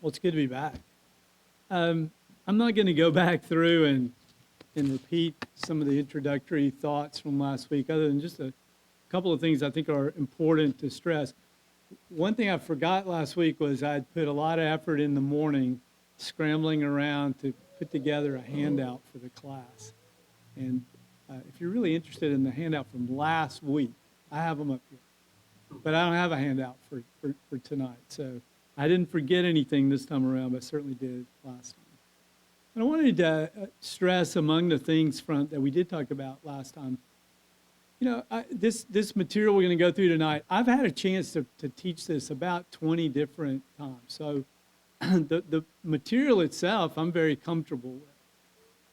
Well, it's good to be back. I'm not going to go back through and repeat some of the introductory thoughts from last week, other than just a couple of things I think are important to stress. One thing I forgot last week was I'd put a lot of effort in the morning scrambling around to put together a handout for the class. And if you're really interested in the handout from last week, I have them up here. But I don't have a handout for tonight. So I didn't forget anything this time around, but I certainly did last time. And I wanted to stress among the things that we did talk about last time. This material we're going to go through tonight, I've had a chance to teach this about 20 different times. So the material itself, I'm very comfortable with.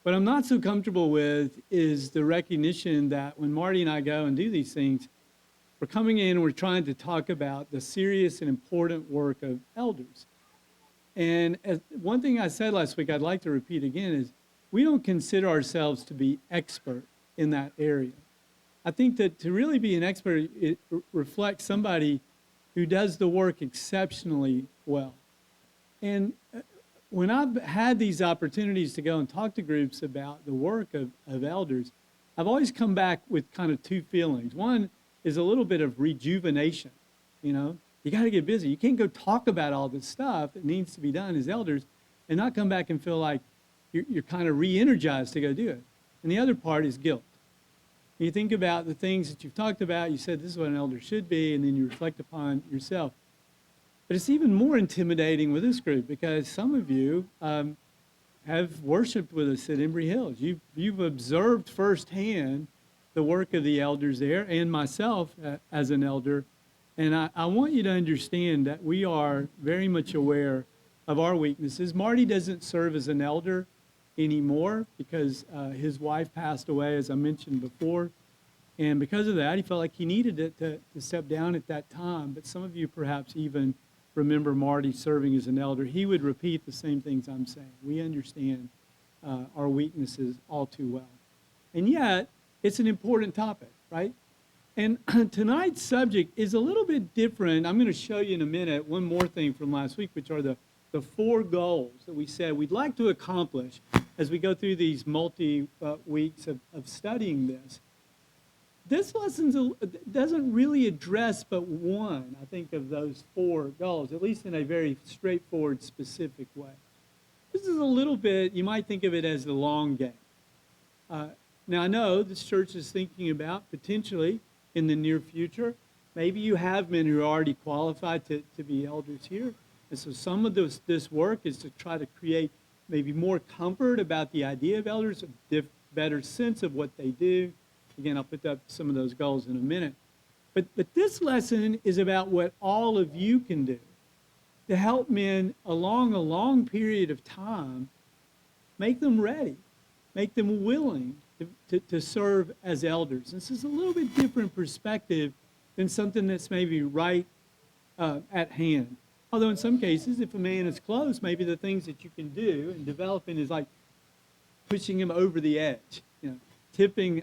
What I'm not so comfortable with is the recognition that when Marty and I go and do these things, we're coming in and we're trying to talk about the serious and important work of elders. And one thing I said last week, I'd like to repeat again, is we don't consider ourselves to be expert in that area. I think that to really be an expert, it reflects somebody who does the work exceptionally well. And when I've had these opportunities to go and talk to groups about the work of elders, I've always come back with kind of two feelings. One is a little bit of rejuvenation. You got to get busy. You can't go talk about all this stuff that needs to be done as elders and not come back and feel like you're kind of re-energized to go do it. And the other part is guilt. You think about the things that you've talked about, you said this is what an elder should be, and then you reflect upon yourself. But it's even more intimidating with this group because some of you have worshiped with us at Embry Hills. You've observed firsthand the work of the elders there and myself as an elder. And I want you to understand that we are very much aware of our weaknesses. Marty doesn't serve as an elder anymore because his wife passed away, as I mentioned before. And because of that, he felt like he needed it to step down at that time. But some of you perhaps even remember Marty serving as an elder. He would repeat the same things I'm saying. We understand our weaknesses all too well. And yet, it's an important topic, right? And tonight's subject is a little bit different. I'm going to show you in a minute one more thing from last week, which are the four goals that we said we'd like to accomplish as we go through these multi-weeks of studying this. This lesson doesn't really address but one, I think, of those four goals, at least in a very straightforward, specific way. This is a little bit, you might think of it as the long game. Now, I know this church is thinking about potentially in the near future, maybe you have men who are already qualified to be elders here. And so some of this work is to try to create maybe more comfort about the idea of elders, a better sense of what they do. Again, I'll put up some of those goals in a minute. But this lesson is about what all of you can do to help men along a long period of time, make them ready, make them willing to serve as elders. This is a little bit different perspective than something that's maybe right at hand. Although in some cases, if a man is close, maybe the things that you can do and developing is like pushing him over the edge, tipping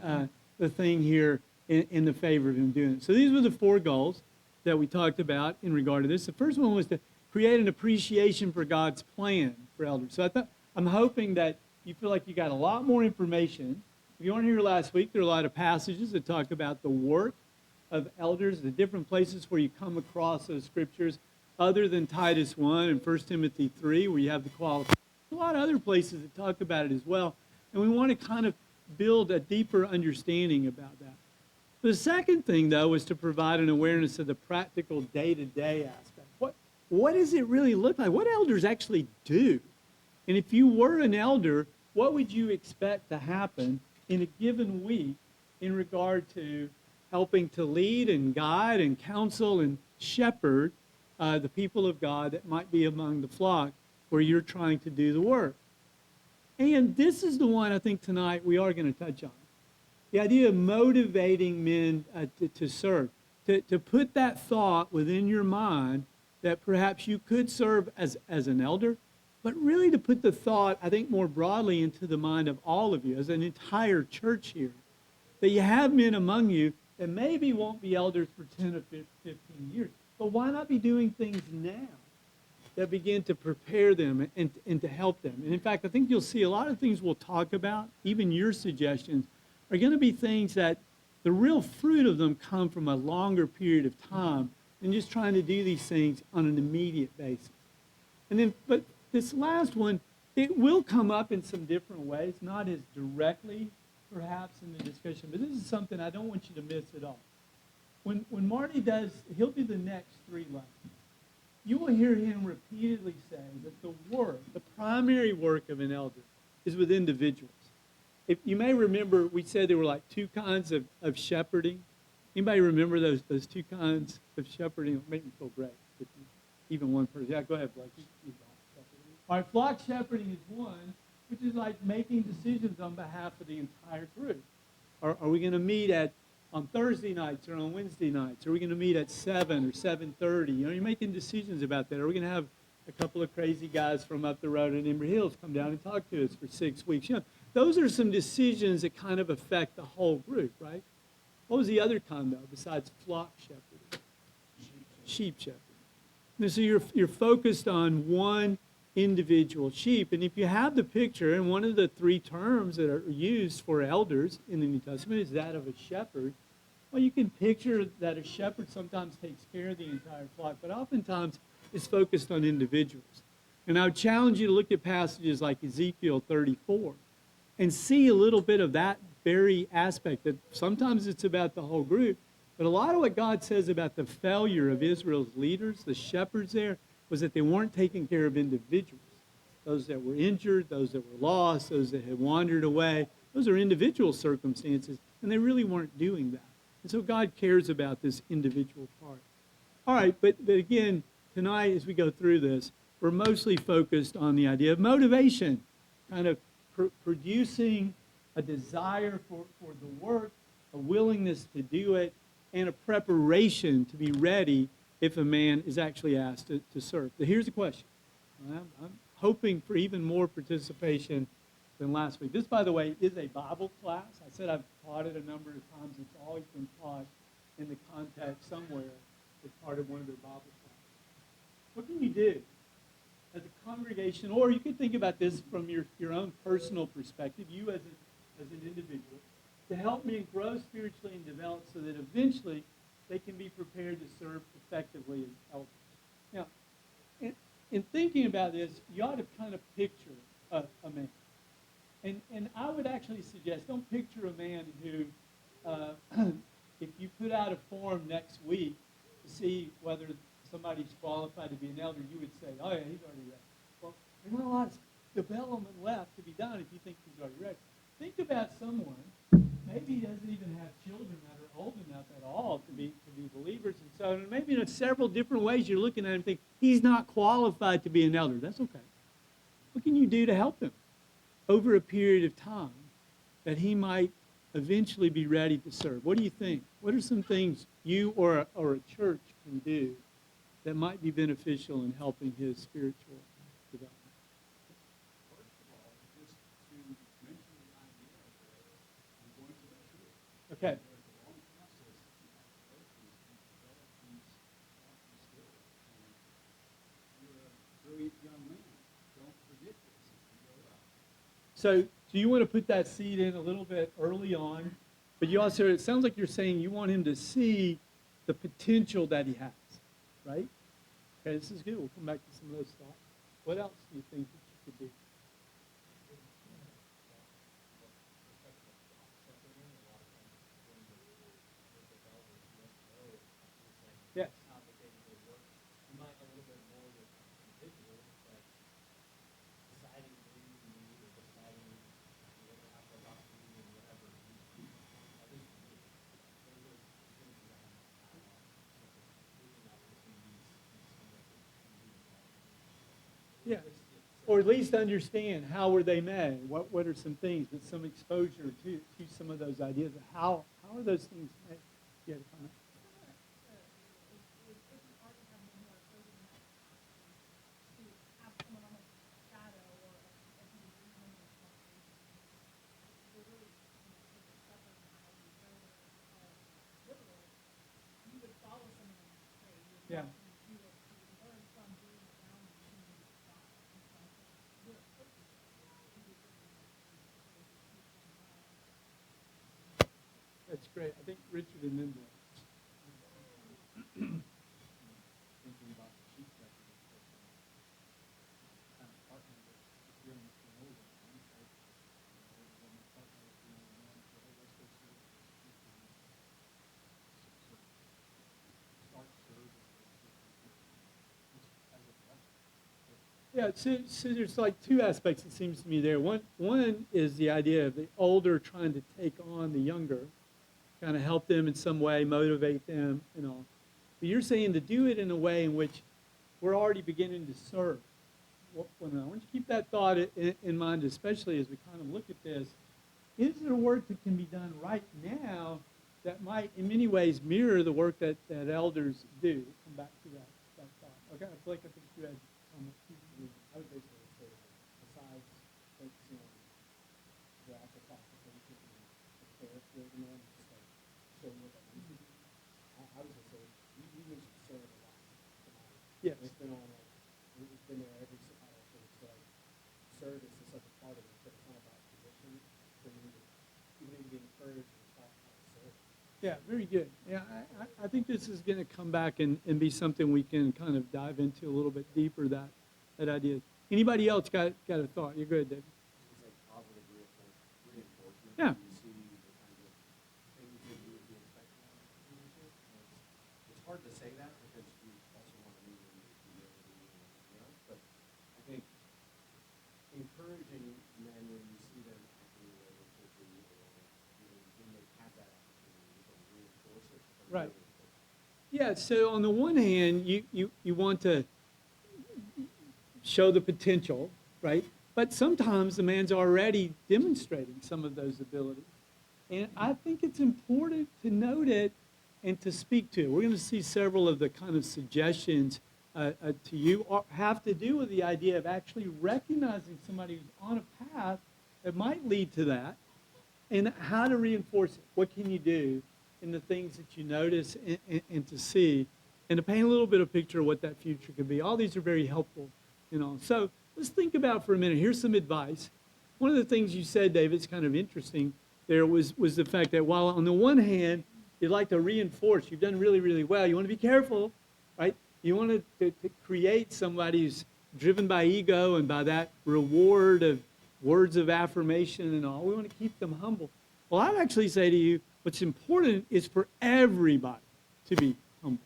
the thing here in the favor of him doing it. So these were the four goals that we talked about in regard to this. The first one was to create an appreciation for God's plan for elders. So I'm hoping that you feel like you got a lot more information. If you weren't here last week, there are a lot of passages that talk about the work of elders, the different places where you come across those scriptures, other than Titus 1 and 1 Timothy 3, where you have the qualifications. A lot of other places that talk about it as well. And we want to kind of build a deeper understanding about that. The second thing, though, was to provide an awareness of the practical day-to-day aspect. What does it really look like? What elders actually do? And if you were an elder, what would you expect to happen in a given week in regard to helping to lead and guide and counsel and shepherd the people of God that might be among the flock where you're trying to do the work? And this is the one I think tonight we are going to touch on. The idea of motivating men to serve, to put that thought within your mind that perhaps you could serve as an elder, but really to put the thought, I think, more broadly into the mind of all of you as an entire church here, that you have men among you that maybe won't be elders for 10 or 15 years. But why not be doing things now that begin to prepare them and to help them. And in fact, I think you'll see a lot of things we'll talk about, even your suggestions, are going to be things that the real fruit of them come from a longer period of time than just trying to do these things on an immediate basis. And then, but this last one, it will come up in some different ways, not as directly, perhaps, in the discussion, but this is something I don't want you to miss at all. When Marty does, he'll do the next 3 lessons. You will hear him repeatedly say that the work, the primary work of an elder is with individuals. If you may remember, we said there were like 2 kinds of shepherding. Anybody remember those 2 kinds of shepherding? It'll make me feel great. If you, even one person. Yeah, go ahead, Blake. All right, flock shepherding is one, which is like making decisions on behalf of the entire group. Are we going to meet on Thursday nights or on Wednesday nights? Are we going to meet at 7 or 7:30? You know, you're making decisions about that. Are we going to have a couple of crazy guys from up the road in Embry Hills come down and talk to us for 6 weeks? You know, those are some decisions that kind of affect the whole group, right? What was the other kind, though, besides flock shepherding? Sheep shepherding. And so you're focused on one individual sheep. And if you have the picture, and one of the 3 terms that are used for elders in the New Testament is that of a shepherd, well, you can picture that a shepherd sometimes takes care of the entire flock, but oftentimes is focused on individuals. And I would challenge you to look at passages like Ezekiel 34 and see a little bit of that very aspect, that sometimes it's about the whole group, but a lot of what God says about the failure of Israel's leaders, the shepherds there, was that they weren't taking care of individuals. Those that were injured, those that were lost, those that had wandered away. Those are individual circumstances, and they really weren't doing that. And so God cares about this individual part. All right, but again, tonight as we go through this, we're mostly focused on the idea of motivation, kind of producing a desire for the work, a willingness to do it, and a preparation to be ready if a man is actually asked to serve. So here's the question. I'm hoping for even more participation than last week. This, by the way, is a Bible class. I said I've taught it a number of times. It's always been taught in the context somewhere as part of one of their Bible classes. What can you do as a congregation, or you could think about this from your own personal perspective, you as an individual, to help men grow spiritually and develop so that eventually they can be prepared to serve effectively as elders. Now, in thinking about this, you ought to kind of picture a man. And I would actually suggest, don't picture a man who, if you put out a form next week to see whether somebody's qualified to be an elder, you would say, oh yeah, he's already ready. Well, there's not a lot of development left to be done if you think he's already ready. Think about someone, maybe he doesn't even have children that are old enough at all to be believers, and so maybe in several different ways you're looking at him and think, he's not qualified to be an elder. That's okay. What can you do to help him over a period of time that he might eventually be ready to serve? What do you think? What are some things you or a church can do that might be beneficial in helping his spiritual development? First of all, just to mention the idea that I'm going to mature. Okay. There's a long process that you have to go through to develop these skills. And you're a brilliant young man. Don't forget this as you grow up. So you want to put that seed in a little bit early on, but you also, it sounds like you're saying you want him to see the potential that he has, right? Okay, this is good. We'll come back to some of those thoughts. What else do you think that you could do? Yes. Yeah, or at least understand how were they made. What are some things, but some exposure to some of those ideas of how are those things made? You had a comment? Yeah. great. I think Richard and then Bill. Thinking about the chief executive person, kind of partner with the young, the older ones, right? The older woman partner with the younger man, and say, hey, let's go serve this chief and start serving this as a blessing. Yeah, so there's like two aspects, it seems to me there. One is the idea of the older trying to take on the younger, kind of help them in some way, motivate them and all. But you're saying to do it in a way in which we're already beginning to serve. Well, I want you to keep that thought in mind, especially as we kind of look at this. Is there work that can be done right now that might, in many ways, mirror the work that elders do? Come back to that thought. Okay, Blake, I think you had comments. I would basically say that besides focusing on the actual classification and the character of the man, just like showing what that means to be, I was gonna say we mentioned serve a lot tonight. Yes. It's been on like it's been there every Chicago church. So like service is such a part of it, but it's not about position. So we need to be encouraged and taught how to serve. Yeah, very good. Yeah, I think this is going to come back and be something we can kind of dive into a little bit deeper, that idea. Anybody else got a thought? You're good, David. It's like positive reinforcement. Yeah. You see the kind of things that you would be expecting out of leadership. It's hard to say that because you also want to move into humility and everything else. But I think encouraging men when you see them acting the way they should be, or when they have that opportunity to reinforce it. Right. Yeah, so on the one hand, you want to show the potential, right? But sometimes the man's already demonstrating some of those abilities. And I think it's important to note it and to speak to it. We're going to see several of the kind of suggestions to you have to do with the idea of actually recognizing somebody who's on a path that might lead to that and how to reinforce it. What can you do in the things that you notice and to see and to paint a little bit of picture of what that future could be. All these are very helpful. So let's think about for a minute. Here's some advice. One of the things you said, David, it's kind of interesting there was the fact that while on the one hand, you'd like to reinforce, you've done really, really well. You want to be careful, right? You want to create somebody who's driven by ego and by that reward of words of affirmation and all. We want to keep them humble. Well, I'd actually say to you, what's important is for everybody to be humble.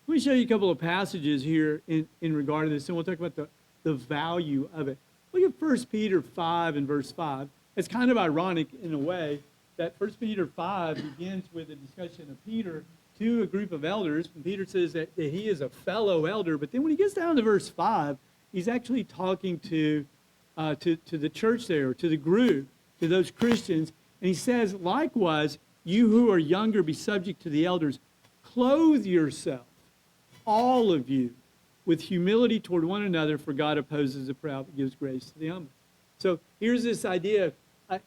Let me show you a couple of passages here in regard to this, and we'll talk about the value of it. Look at 1 Peter 5 and verse 5. It's kind of ironic in a way that 1 Peter 5 begins with a discussion of Peter to a group of elders, and Peter says that he is a fellow elder, but then when he gets down to verse 5, he's actually talking to the church there, or to the group, to those Christians, and he says, likewise, you who are younger, be subject to the elders. Clothe yourself, all of you, with humility toward one another, for God opposes the proud but gives grace to the humble. So here's this idea of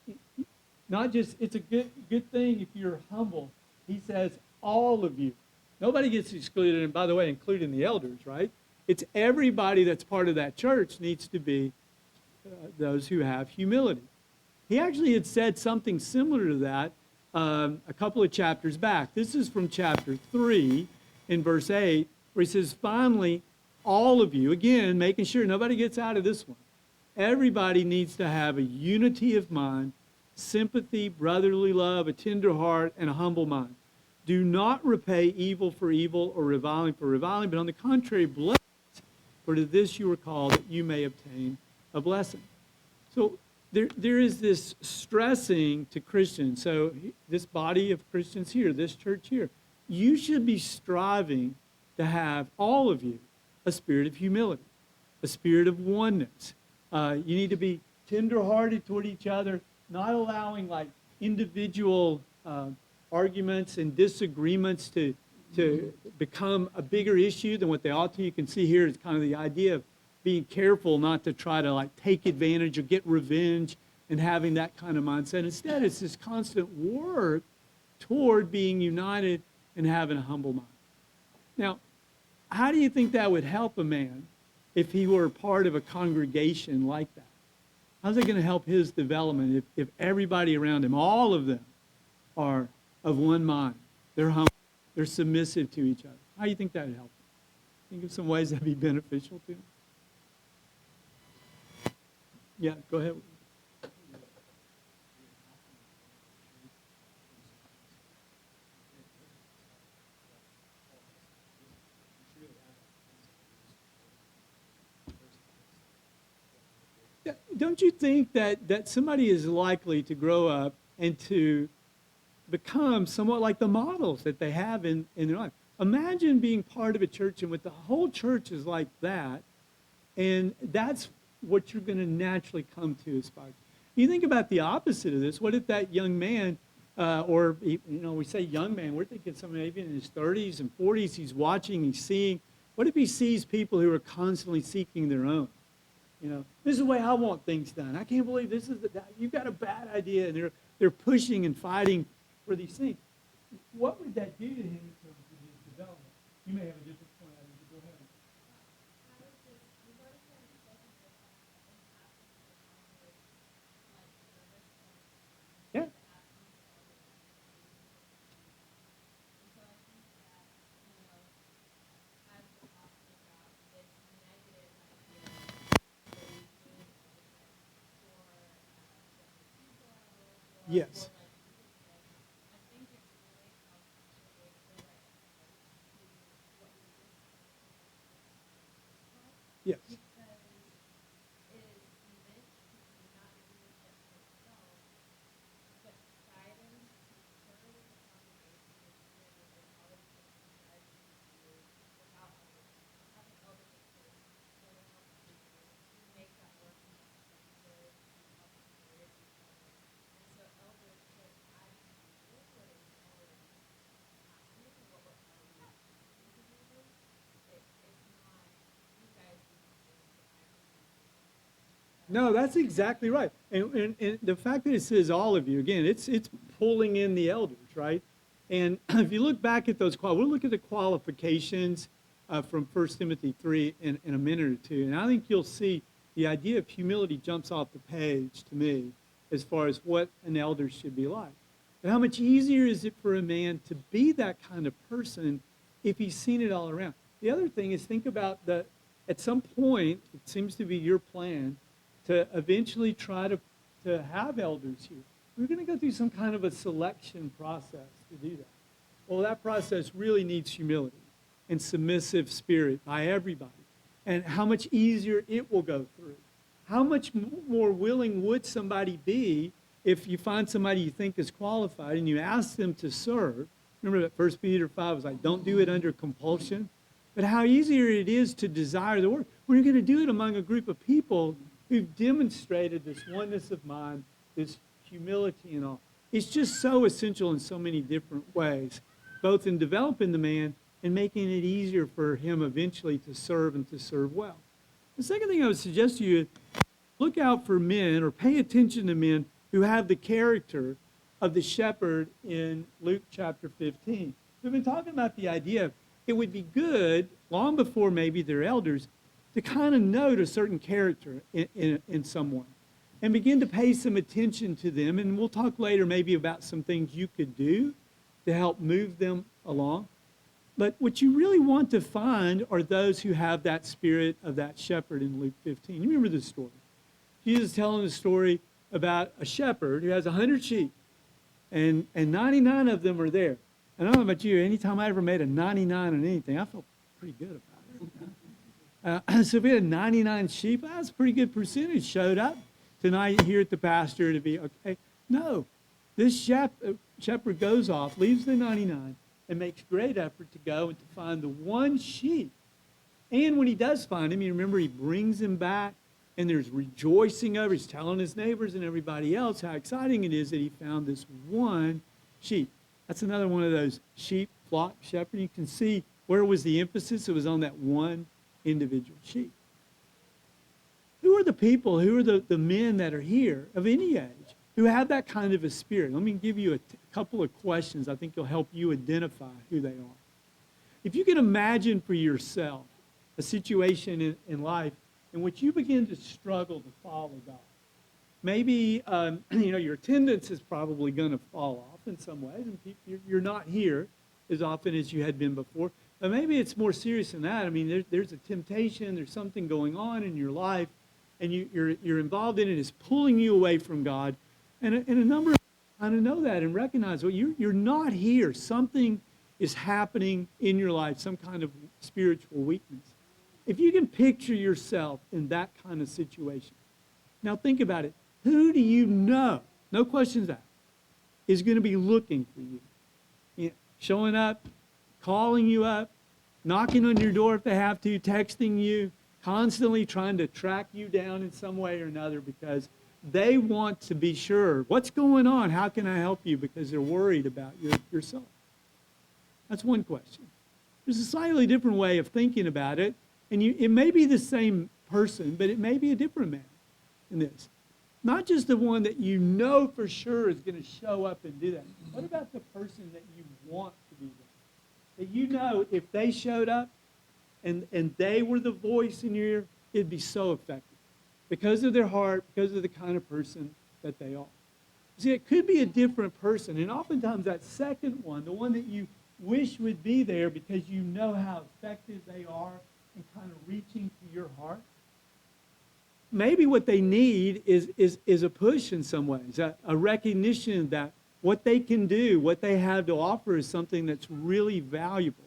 not just it's a good thing if you're humble. He says all of you. Nobody gets excluded, and by the way, including the elders, right? It's everybody that's part of that church needs to be those who have humility. He actually had said something similar to that a couple of chapters back. This is from chapter 3 in verse 8, where he says, finally, all of you, again, making sure nobody gets out of this one. Everybody needs to have a unity of mind, sympathy, brotherly love, a tender heart, and a humble mind. Do not repay evil for evil or reviling for reviling, but on the contrary, bless, for to this you are called, that you may obtain a blessing. So there is this stressing to Christians. So this body of Christians here, this church here, you should be striving to have, all of you, a spirit of humility, a spirit of oneness. You need to be tenderhearted toward each other, not allowing like individual arguments and disagreements to become a bigger issue than what they ought to. You can see here it's kind of the idea of being careful not to try to like take advantage or get revenge and having that kind of mindset. Instead, it's this constant work toward being united and having a humble mind. Now, how do you think that would help a man if he were part of a congregation like that? How's it going to help his development if everybody around him, all of them, are of one mind. They're humble. They're submissive to each other. How do you think that would help? Think of some ways that'd be beneficial to them. Yeah, go ahead. Don't you think that somebody is likely to grow up and to become somewhat like the models that they have in their life? Imagine being part of a church and with the whole church is like that, and that's what you're going to naturally come to aspire to. You think about the opposite of this. What if that young man, we say young man, we're thinking someone maybe in his 30s and 40s, he's watching, he's seeing. What if he sees people who are constantly seeking their own? This is the way I want things done. I can't believe this is you've got a bad idea, and they're pushing and fighting for these things. What would that do to him in terms of his development? You may have a different point out of it. Go ahead. Yeah. Yes. Yes. No, that's exactly right. And the fact that it says all of you, again, it's pulling in the elders, right? And if you look back at those, we'll look at the qualifications from 1 Timothy 3 in a minute or two. And I think you'll see the idea of humility jumps off the page to me as far as what an elder should be like. But how much easier is it for a man to be that kind of person if he's seen it all around? The other thing is think about at some point, it seems to be your plan to eventually try to have elders here. We're going to go through some kind of a selection process to do that. Well, that process really needs humility and submissive spirit by everybody. And how much easier it will go through. How much more willing would somebody be if you find somebody you think is qualified and you ask them to serve? Remember that 1 Peter 5 was like, don't do it under compulsion. But how easier it is to desire the work when you're going to do it among a group of people who've demonstrated this oneness of mind, this humility and all. It's just so essential in so many different ways, both in developing the man and making it easier for him eventually to serve and to serve well. The second thing I would suggest to you is look out for men or pay attention to men who have the character of the shepherd in Luke chapter 15. We've been talking about the idea it would be good, long before maybe they're elders, to kind of note a certain character in someone and begin to pay some attention to them. And we'll talk later maybe about some things you could do to help move them along. But what you really want to find are those who have that spirit of that shepherd in Luke 15. You remember this story. Jesus is telling a story about a shepherd who has 100 sheep, and 99 of them are there. And I don't know about you, anytime I ever made a 99 on anything, I felt pretty good about it. So if we had 99 sheep, that's a pretty good percentage showed up tonight here at the pasture to be okay. No, this shepherd goes off, leaves the 99, and makes great effort to go and to find the one sheep. And when he does find him, you remember he brings him back, and there's rejoicing over. He's telling his neighbors and everybody else how exciting it is that he found this one sheep. That's another one of those sheep, flock, shepherd. You can see where was the emphasis. It was on that one individual sheep. Who are the people, who are the men that are here of any age who have that kind of a spirit? Let me give you a couple of questions I think will help you identify who they are. If you can imagine for yourself a situation in life in which you begin to struggle to follow God, Maybe, your attendance is probably going to fall off in some ways, and you're not here as often as you had been before. But maybe it's more serious than that. I mean, there's a temptation, there's something going on in your life, and you're involved in it. It's pulling you away from God. And a number of people kind of know that and recognize, well, you're not here. Something is happening in your life, some kind of spiritual weakness. If you can picture yourself in that kind of situation, now think about it. Who do you know, no questions asked, is going to be looking for you? Showing up, calling you up, knocking on your door if they have to, texting you, constantly trying to track you down in some way or another because they want to be sure, what's going on? How can I help you? Because they're worried about yourself. That's one question. There's a slightly different way of thinking about it, and it may be the same person, but it may be a different man in this. Not just the one that you know for sure is going to show up and do that. What about the person that you want to be there? That you know if they showed up and they were the voice in your ear, it'd be so effective because of their heart, because of the kind of person that they are. See, it could be a different person, and oftentimes that second one, the one that you wish would be there because you know how effective they are in kind of reaching to your heart, maybe what they need is a push in some ways, a recognition that what they can do, what they have to offer is something that's really valuable.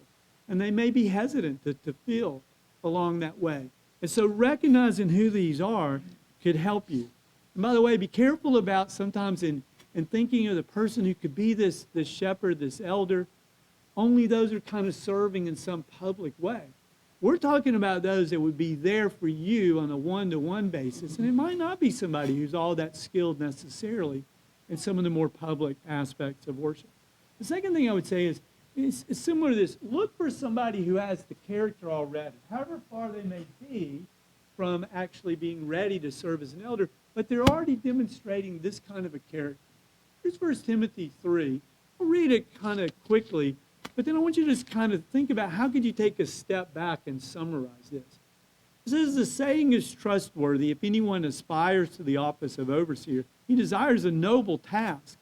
And they may be hesitant to feel along that way. And so recognizing who these are could help you. And by the way, be careful about sometimes in thinking of the person who could be this shepherd, this elder, only those are kind of serving in some public way. We're talking about those that would be there for you on a one-to-one basis, and it might not be somebody who's all that skilled necessarily in some of the more public aspects of worship. The second thing I would say is it's similar to this. Look for somebody who has the character already, however far they may be from actually being ready to serve as an elder, but they're already demonstrating this kind of a character. Here's 1 Timothy 3. I'll read it kind of quickly. But then I want you to just kind of think about how could you take a step back and summarize this. It says, the saying is trustworthy. If anyone aspires to the office of overseer, he desires a noble task.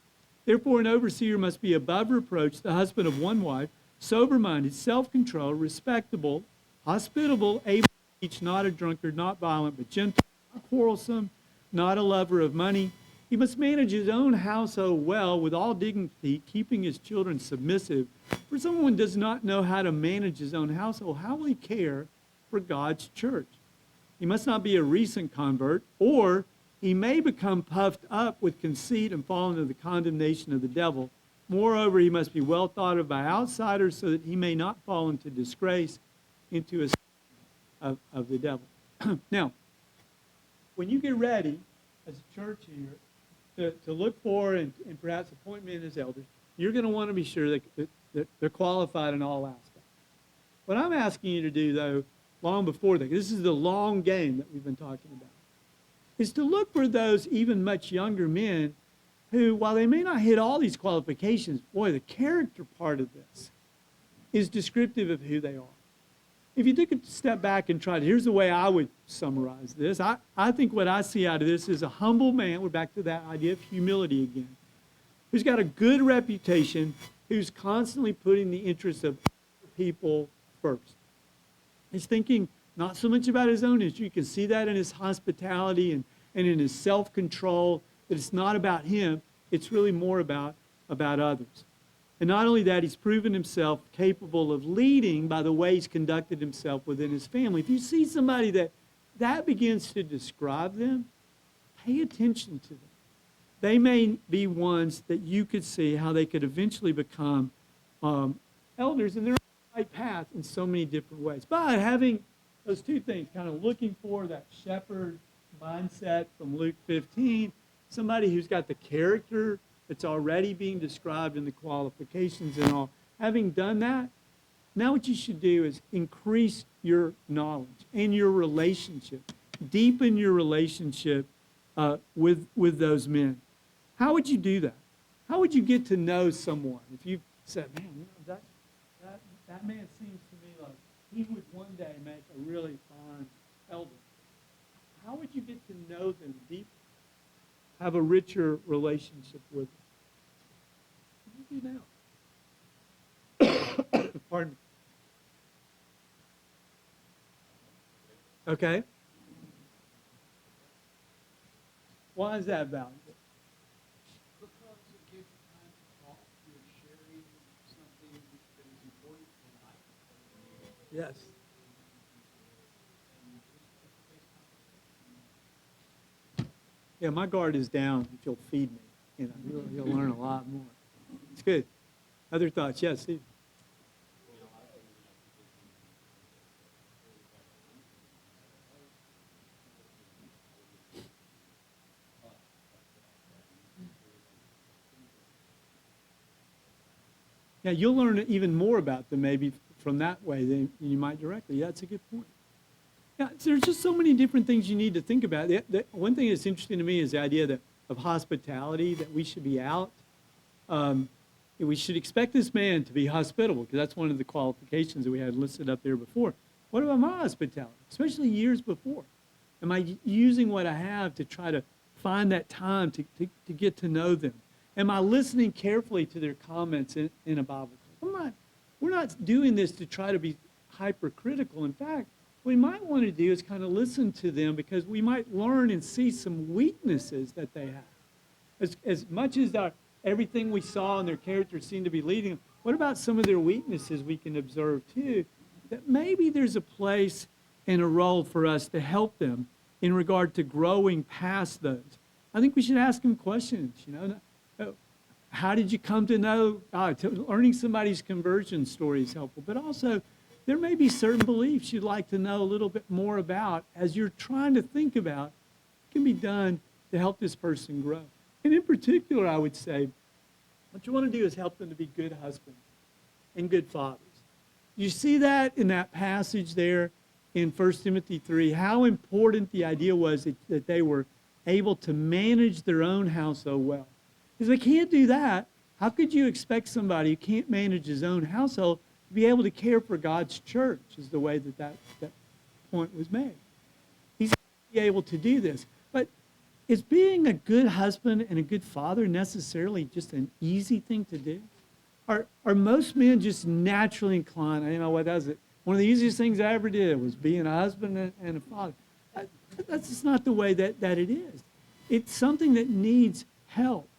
Therefore, an overseer must be above reproach, the husband of one wife, sober-minded, self-controlled, respectable, hospitable, able to teach, not a drunkard, not violent, but gentle, not quarrelsome, not a lover of money. He must manage his own household well with all dignity, keeping his children submissive. For someone who does not know how to manage his own household, how will he care for God's church? He must not be a recent convert, or he may become puffed up with conceit and fall into the condemnation of the devil. Moreover, he must be well thought of by outsiders so that he may not fall into disgrace, into a of the devil. Now, when you get ready as a church here, to look for and perhaps appoint men as elders, you're going to want to be sure that they're qualified in all aspects. What I'm asking you to do, though, long before that, this is the long game that we've been talking about, is to look for those even much younger men who, while they may not hit all these qualifications, boy, the character part of this is descriptive of who they are. If you take a step back and try to, here's the way I would summarize this. I think what I see out of this is a humble man, we're back to that idea of humility again, who's got a good reputation, who's constantly putting the interests of other people first. He's thinking not so much about his own issue. You can see that in his hospitality and in his self-control, that it's not about him, it's really more about others. And not only that, he's proven himself capable of leading by the way he's conducted himself within his family. If you see somebody that begins to describe them, pay attention to them. They may be ones that you could see how they could eventually become elders, and they're on the right path in so many different ways. But having those two things, kind of looking for that shepherd mindset from Luke 15, somebody who's got the character that's already being described in the qualifications and all. Having done that, now what you should do is increase your knowledge and your relationship. Deepen your relationship with those men. How would you do that? How would you get to know someone? If you said, man, that man seems to me like he would one day make a really fine elder. How would you get to know them deeply? have a richer relationship with them. What do you do now? Pardon me. Okay. Why is that valuable? Because it gives you time to talk, you're sharing something that is important in life. Yes. And just face-to-face conversation. Yeah, my guard is down if you'll feed me. You know, you'll learn a lot more. It's good. Other thoughts? Yes, Steve. Yeah, you'll learn even more about them maybe from that way than you might directly. Yeah, that's a good point. Yeah, there's just so many different things you need to think about. One thing that's interesting to me is the idea that of hospitality, that we should be out. We should expect this man to be hospitable, because that's one of the qualifications that we had listed up there before. What about my hospitality, especially years before? Am I using what I have to try to find that time to get to know them? Am I listening carefully to their comments in a Bible class? We're not doing this to try to be hypercritical. In fact, what we might want to do is kind of listen to them, because we might learn and see some weaknesses that they have. As much as everything we saw and their characters seem to be leading them, what about some of their weaknesses we can observe too? That maybe there's a place and a role for us to help them in regard to growing past those. I think we should ask them questions, how did you come to know God? Learning somebody's conversion story is helpful, but also there may be certain beliefs you'd like to know a little bit more about as you're trying to think about what can be done to help this person grow. And in particular, I would say, what you want to do is help them to be good husbands and good fathers. You see that in that passage there in 1 Timothy 3, how important the idea was that they were able to manage their own household well. Because they can't do that, how could you expect somebody who can't manage his own household to be able to care for God's church, is the way that point was made. He's going to be able to do this. But is being a good husband and a good father necessarily just an easy thing to do? Are most men just naturally inclined? What does it? One of the easiest things I ever did was being a husband and a father. That's just not the way that it is. It's something that needs help.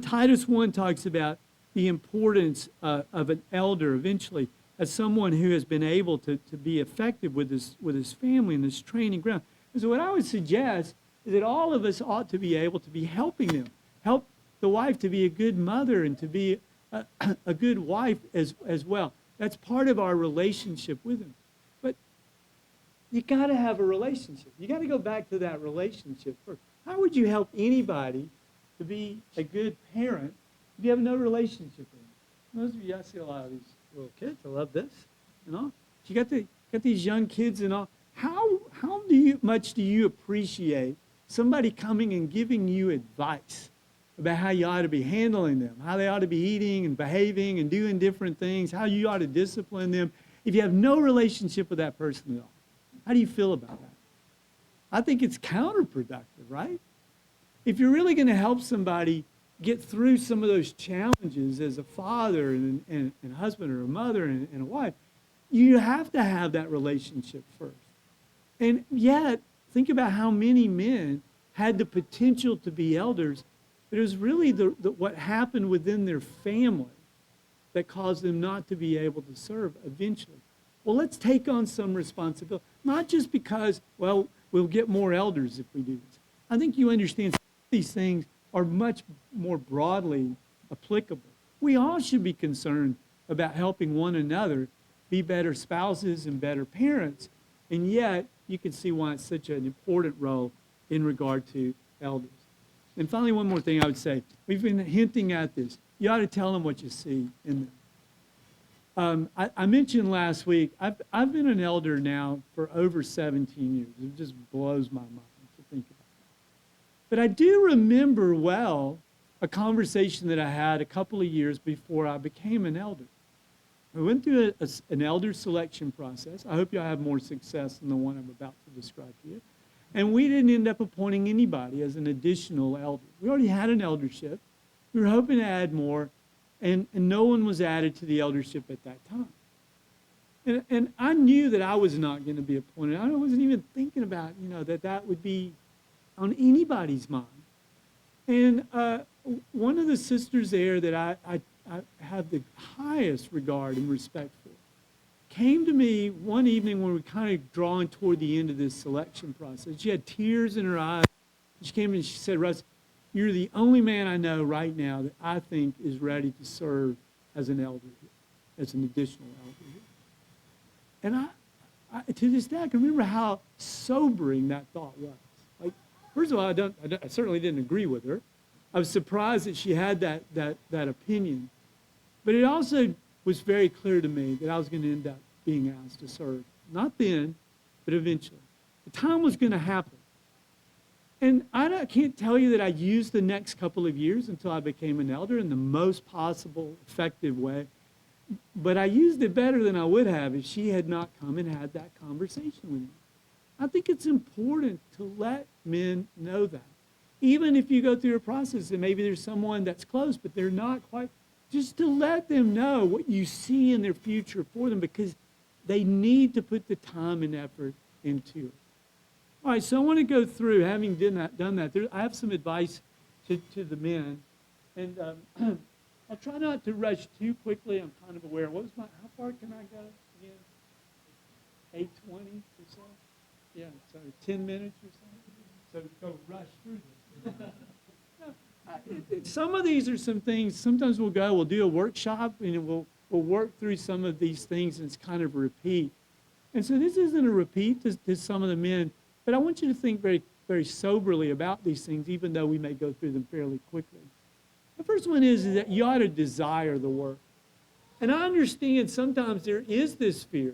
Titus 1 talks about the importance of an elder eventually as someone who has been able to be effective with his family in this training ground. And so what I would suggest is that all of us ought to be able to be helping them, help the wife to be a good mother and to be a good wife as well. That's part of our relationship with them. But you got to have a relationship. You got to go back to that relationship first. How would you help anybody to be a good parent if you have no relationship with them? Most of you, I see a lot of these little kids. I love this, You got these young kids and all. How much do you appreciate somebody coming and giving you advice about how you ought to be handling them, how they ought to be eating and behaving and doing different things, how you ought to discipline them, if you have no relationship with that person at all? How do you feel about that? I think it's counterproductive, right? If you're really going to help somebody get through some of those challenges as a father and a husband or a mother and a wife, you have to have that relationship first. And yet, think about how many men had the potential to be elders, but it was really what happened within their family that caused them not to be able to serve eventually. Well, let's take on some responsibility, not just because, we'll get more elders if we do this. I think you understand these things are much more broadly applicable. We all should be concerned about helping one another be better spouses and better parents, and yet you can see why it's such an important role in regard to elders. And finally, one more thing I would say. We've been hinting at this. You ought to tell them what you see in them. I mentioned last week, I've been an elder now for over 17 years. It just blows my mind to think about that. But I do remember well a conversation that I had a couple of years before I became an elder. I went through an elder selection process. I hope y'all have more success than the one I'm about to describe to you. And we didn't end up appointing anybody as an additional elder. We already had an eldership. We were hoping to add more, and no one was added to the eldership at that time. And I knew that I was not going to be appointed. I wasn't even thinking about, that would be on anybody's mind. And one of the sisters there that I have the highest regard and respect for came to me one evening when we were kind of drawing toward the end of this selection process. She had tears in her eyes. She came and she said, "Russ, you're the only man I know right now that I think is ready to serve as an elder here, as an additional elder here." And I to this day, I can remember how sobering that thought was. Like, first of all, I certainly didn't agree with her. I was surprised that she had that opinion. But it also was very clear to me that I was going to end up being asked to serve. Not then, but eventually. The time was going to happen. And I can't tell you that I used the next couple of years until I became an elder in the most possible effective way. But I used it better than I would have if she had not come and had that conversation with me. I think it's important to let men know that. Even if you go through a process and maybe there's someone that's close, but they're not quite, just to let them know what you see in their future for them, because they need to put the time and effort into it. All right, so I want to go through, having done that, I have some advice to the men. And I'll try not to rush too quickly. I'm kind of aware. How far can I go again? 8:20 or so? Yeah, so 10 minutes or so. So go rush through this. Some of these are some things, sometimes we'll do a workshop and we'll work through some of these things, and it's kind of a repeat. And so this isn't a repeat to some of the men, but I want you to think very, very soberly about these things, even though we may go through them fairly quickly. The first one is that you ought to desire the work. And I understand sometimes there is this fear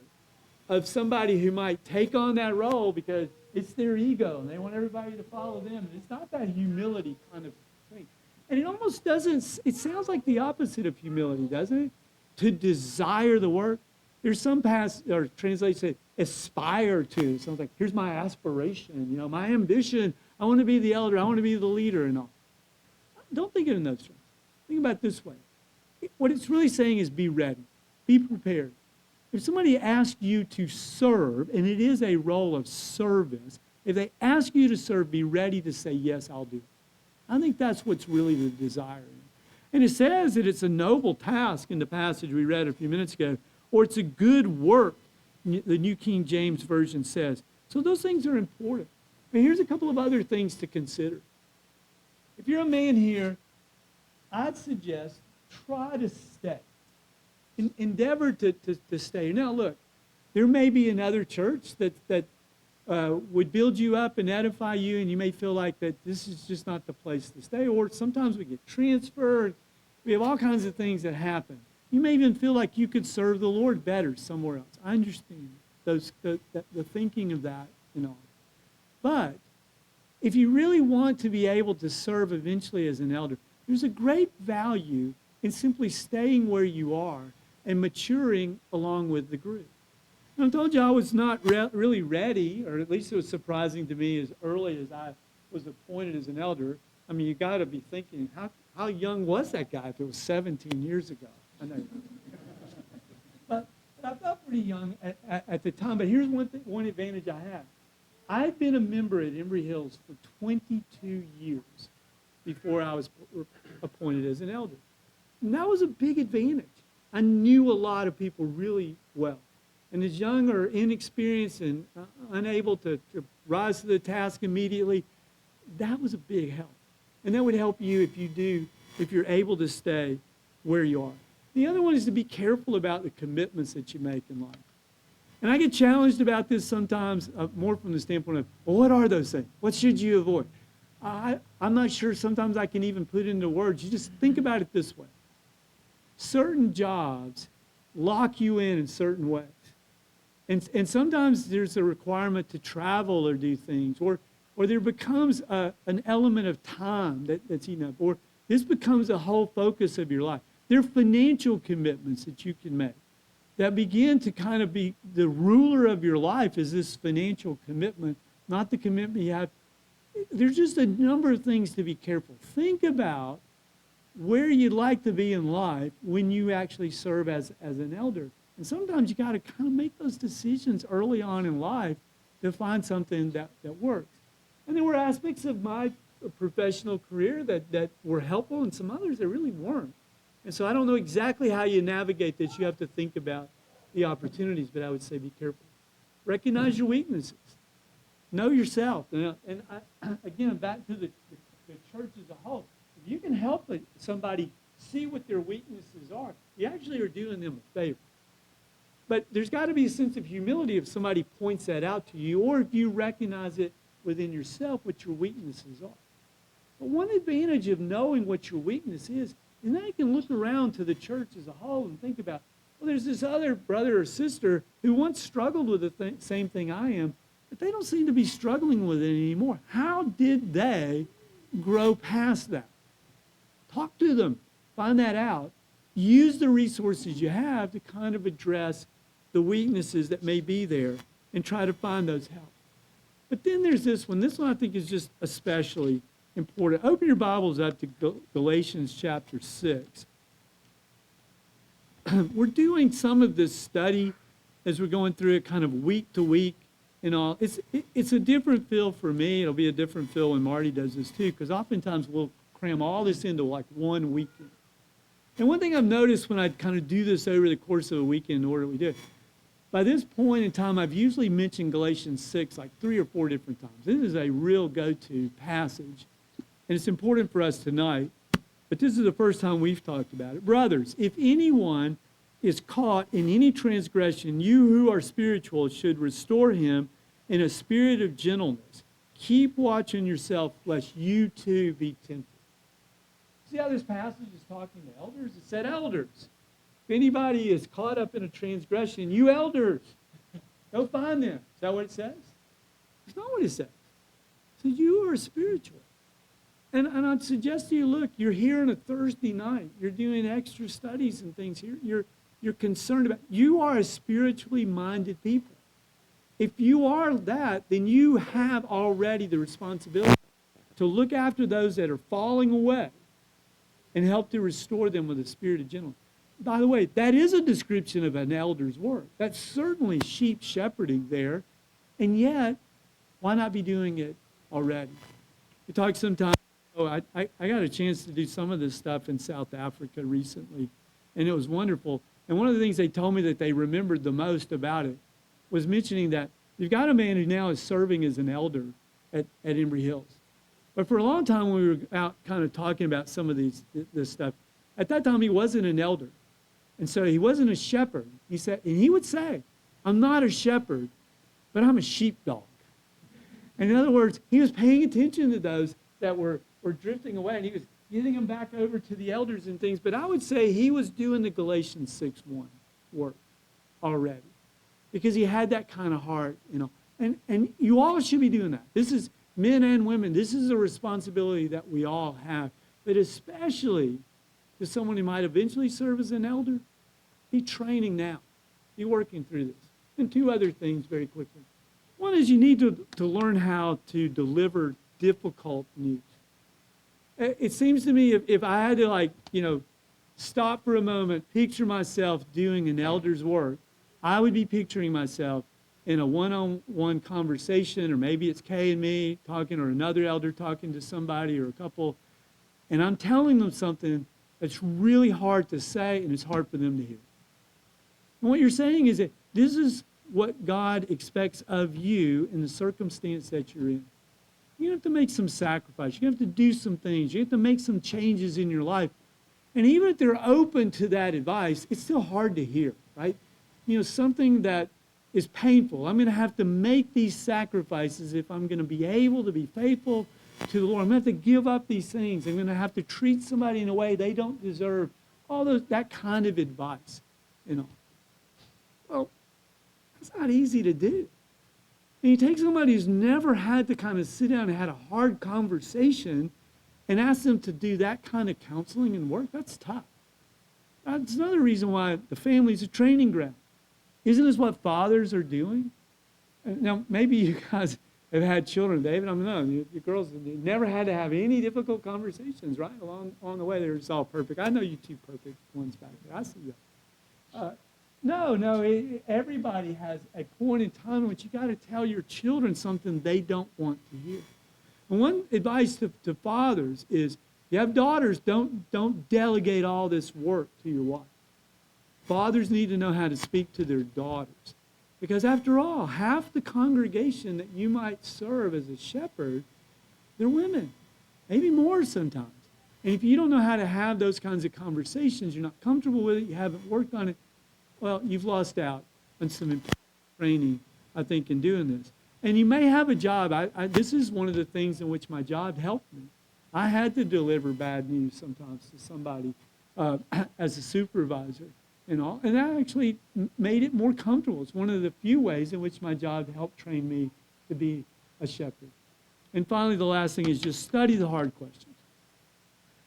of somebody who might take on that role because it's their ego and they want everybody to follow them. And it's not that humility kind of thing. And it almost doesn't, it sounds like the opposite of humility, doesn't it? To desire the work. There's some translations say aspire to. Sounds like, here's my aspiration, my ambition. I want to be the elder. I want to be the leader and all. Don't think it in those terms. Think about it this way. What it's really saying is be ready. Be prepared. If somebody asks you to serve, and it is a role of service, if they ask you to serve, be ready to say, yes, I'll do it. I think that's what's really the desire. And it says that it's a noble task in the passage we read a few minutes ago, or it's a good work, the New King James Version says. So those things are important. But here's a couple of other things to consider. If you're a man here, I'd suggest try to stay. Endeavor to stay. Now, look, there may be another church that would build you up and edify you, and you may feel like that this is just not the place to stay. Or sometimes we get transferred. We have all kinds of things that happen. You may even feel like you could serve the Lord better somewhere else. I understand the thinking of that and all. But if you really want to be able to serve eventually as an elder, there's a great value in simply staying where you are and maturing along with the group. And I told you I was not really ready, or at least it was surprising to me as early as I was appointed as an elder. I mean, you got to be thinking, how young was that guy if it was 17 years ago? I know. But I felt pretty young at the time. But here's one advantage I had. I'd been a member at Embry Hills for 22 years before I was appointed as an elder. And that was a big advantage. I knew a lot of people really well. And as young or inexperienced and unable to rise to the task immediately, that was a big help. And that would help you if you're able to stay where you are. The other one is to be careful about the commitments that you make in life. And I get challenged about this sometimes more from the standpoint of, well, what are those things? What should you avoid? I'm not sure sometimes I can even put it into words. You just think about it this way. Certain jobs lock you in certain ways. And sometimes there's a requirement to travel or do things, or there becomes an element of time that's enough, or this becomes a whole focus of your life. There are financial commitments that you can make that begin to kind of be the ruler of your life is this financial commitment not the commitment you have. There's just a number of things to be careful. Think about where you'd like to be in life when you actually serve as an elder. And sometimes you got to kind of make those decisions early on in life to find something that works. And there were aspects of my professional career that were helpful and some others that really weren't. And so I don't know exactly how you navigate this. You have to think about the opportunities, but I would say be careful. Recognize your weaknesses. Know yourself. Again, back to the church as a whole. If you can help somebody see what their weaknesses are, you actually are doing them a favor. But there's got to be a sense of humility if somebody points that out to you, or if you recognize it within yourself what your weaknesses are. But one advantage of knowing what your weakness is now you can look around to the church as a whole and think about, well, there's this other brother or sister who once struggled with the same thing I am, but they don't seem to be struggling with it anymore. How did they grow past that? Talk to them. Find that out. Use the resources you have to kind of address the weaknesses that may be there and try to find those help. But then there's this one. This one I think is just especially important. Open your Bibles up to Galatians chapter 6. We're doing some of this study as we're going through it kind of week to week and all. It's a different feel for me. It'll be a different feel when Marty does this too, because oftentimes we'll cram all this into like one weekend. And one thing I've noticed when I kind of do this over the course of a weekend, the order we do it, by this point in time, I've usually mentioned Galatians 6 like 3 or 4 different times. This is a real go-to passage, and it's important for us tonight, but this is the first time we've talked about it. Brothers, if anyone is caught in any transgression, you who are spiritual should restore him in a spirit of gentleness. Keep watching yourself, lest you too be tempted. See how this passage is talking to elders? It said elders. If anybody is caught up in a transgression, you elders, go find them. Is that what it says? It's not what it says. It says you are spiritual. And I'd suggest to you, look, you're here on a Thursday night. You're doing extra studies and things here. You're concerned about, you are a spiritually minded people. If you are that, then you have already the responsibility to look after those that are falling away and help to restore them with a spirit of gentleness. By the way, that is a description of an elder's work. That's certainly sheep shepherding there. And yet, why not be doing it already? We talk sometimes, I got a chance to do some of this stuff in South Africa recently, and it was wonderful. And one of the things they told me that they remembered the most about it was mentioning that you've got a man who now is serving as an elder at Embry Hills. But for a long time when we were out kind of talking about some of this stuff, at that time he wasn't an elder. And so he wasn't a shepherd. He said, and he would say, I'm not a shepherd, but I'm a sheepdog. And in other words, he was paying attention to those that were drifting away, and he was getting them back over to the elders and things. But I would say he was doing the Galatians 6:1 work already, because he had that kind of heart, you know. And you all should be doing that. This is men and women. This is a responsibility that we all have, but especially to someone who might eventually serve as an elder, be training now. Be working through this. And 2 other things very quickly. One is you need to learn how to deliver difficult news. It seems to me if I had to stop for a moment, picture myself doing an elder's work, I would be picturing myself in a one-on-one conversation, or maybe it's Kay and me talking, or another elder talking to somebody or a couple, and I'm telling them something that's really hard to say and it's hard for them to hear. And what you're saying is that this is what God expects of you in the circumstance that you're in. You have to make some sacrifice. You have to do some things. You have to make some changes in your life. And even if they're open to that advice, it's still hard to hear, right? You know, something that is painful. I'm going to have to make these sacrifices if I'm going to be able to be faithful to the Lord. I'm going to have to give up these things. I'm going to have to treat somebody in a way they don't deserve. All that kind of advice, you know. Well, that's not easy to do. And you take somebody who's never had to kind of sit down and had a hard conversation and ask them to do that kind of counseling and work, that's tough. That's another reason why the family's a training ground. Isn't this what fathers are doing? Now, maybe you guys have had children. David, I mean, no, the girls they never had to have any difficult conversations, right? Along the way, they were just all perfect. I know you two perfect ones back there. I see that. No, everybody has a point in time in which you got to tell your children something they don't want to hear. And one advice to fathers is, you have daughters, don't delegate all this work to your wife. Fathers need to know how to speak to their daughters. Because after all, half the congregation that you might serve as a shepherd, they're women, maybe more sometimes. And if you don't know how to have those kinds of conversations, you're not comfortable with it, you haven't worked on it, well, you've lost out on some important training, I think, in doing this. And you may have a job. This is one of the things in which my job helped me. I had to deliver bad news sometimes to somebody as a supervisor and all. And that actually made it more comfortable. It's one of the few ways in which my job helped train me to be a shepherd. And finally, the last thing is just study the hard questions.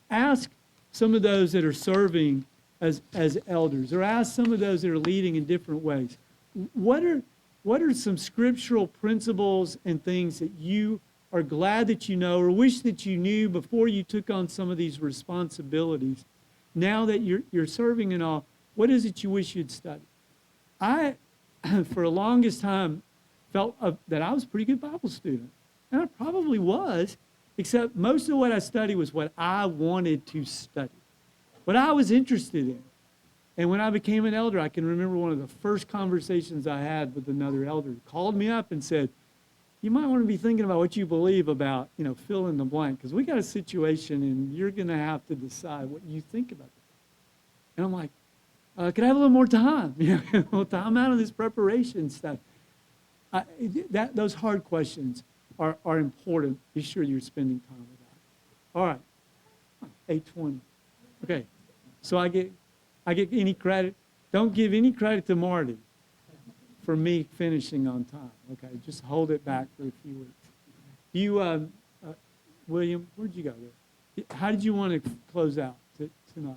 Ask some of those that are serving as elders, or ask some of those that are leading in different ways. What are some scriptural principles and things that you are glad that you know or wish that you knew before you took on some of these responsibilities? Now that you're serving and all, what is it you wish you'd studied? I, for the longest time, felt that I was a pretty good Bible student. And I probably was, except most of what I studied was what I wanted to study, what I was interested in. And when I became an elder, I can remember one of the first conversations I had with another elder. He called me up and said, you might want to be thinking about what you believe about, fill in the blank, because we got a situation and you're going to have to decide what you think about it. And I'm like, could I have a little more time? A little time out of this preparation stuff. Those hard questions are important. Be sure you're spending time with that. All right, 8:20. Okay, so I get any credit? Don't give any credit to Marty for me finishing on time. Okay, just hold it back for a few weeks. You, William, where'd you go there? How did you want to close out tonight?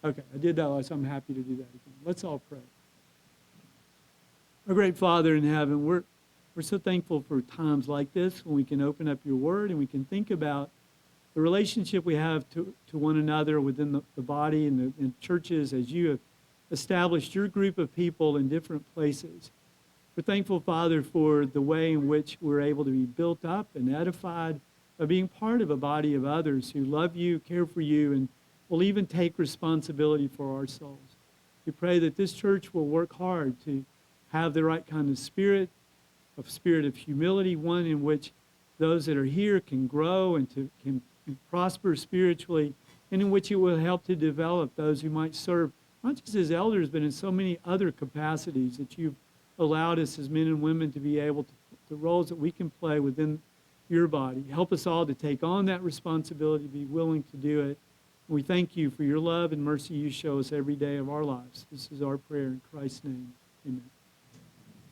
Okay, I did that last, so I'm happy to do that again. Let's all pray. Our great Father in heaven, we're so thankful for times like this when we can open up your word and we can think about the relationship we have to one another within the body and the churches as you have established your group of people in different places. We're thankful, Father, for the way in which we're able to be built up and edified by being part of a body of others who love you, care for you, and will even take responsibility for our souls. We pray that this church will work hard to have the right kind of spirit of humility, one in which those that are here can grow and can prosper spiritually, and in which it will help to develop those who might serve, not just as elders, but in so many other capacities that you've allowed us as men and women to be able to, the roles that we can play within your body. Help us all to take on that responsibility, be willing to do it. And we thank you for your love and mercy you show us every day of our lives. This is our prayer in Christ's name. Amen.